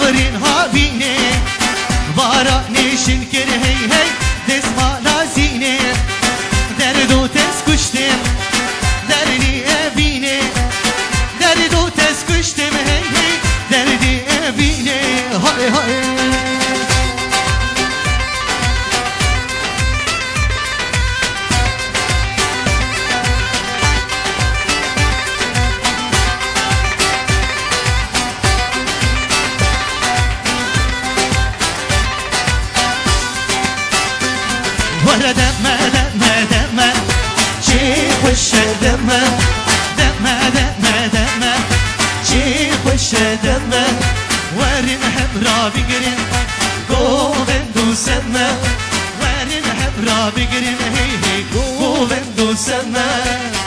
ورین ها بینه وارا نشین کر هی هی دست مالا زینه درد و تز کشتم دردی بینه درد و تز کشتم هی هی دردی بینه های های ورا دمه دمه دمه چی خوشه دمه دمه دمه دمه چی خوشه دمه ورین هم را بگیریم گووند و سمه ورین هم را بگیریم هی هی گووند و سمه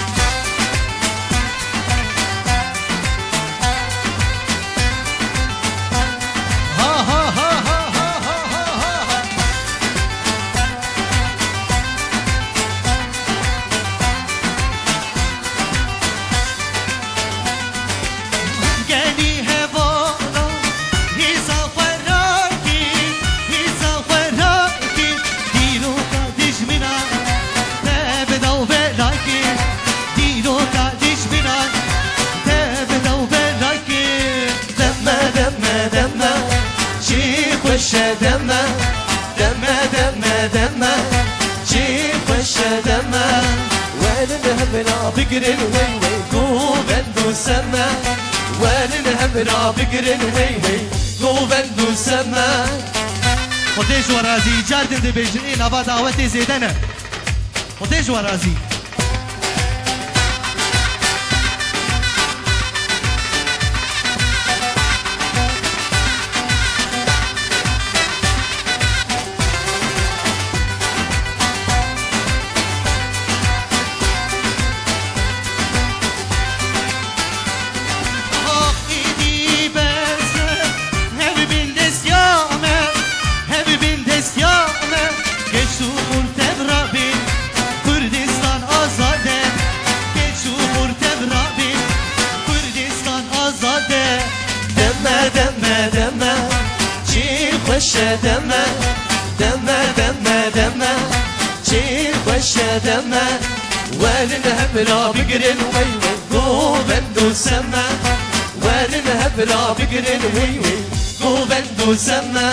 دمه دمه دمه دمه چی خوشه دمه ولن همنا بقرن وی وی گووند و سمه ولن همنا بقرن وی وی گووند و سمه خودش و رازی جردن ده بجنی نوا دعوت زیدنه خودش و رازی خوشه دمه دمه دمه دمه چی خوشه دمه ولن هبلا بقرن وی وی گووند و سمه ولن هبلا بقرن وی وی گووند و سمه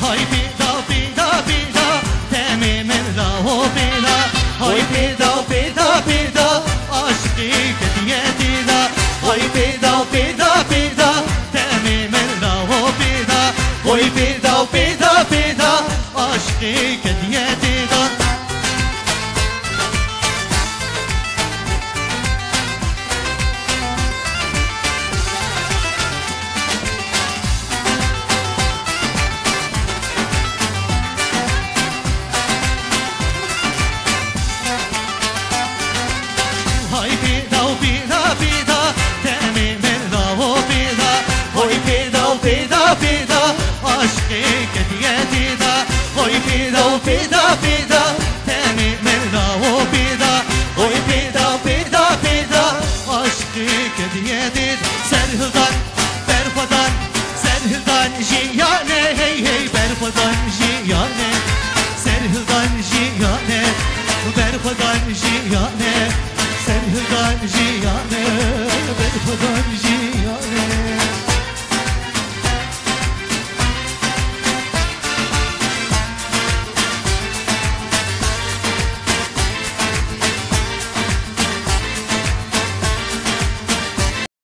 های پیدا پیدا پیدا دم من را و پیدا های پیدا پیدا پیدا عاشقی که دیگه دیدا های پیدا پیدا پیدا دم من را و پیدا های پیدا پیدا پیدا عاشقی که دیگه دیدا های پیدا پیدا پیدا دم من را و پیدا های پیدا پیدا پیدا عاشقی که دیگه دیدا های پیدا پیدا پیدا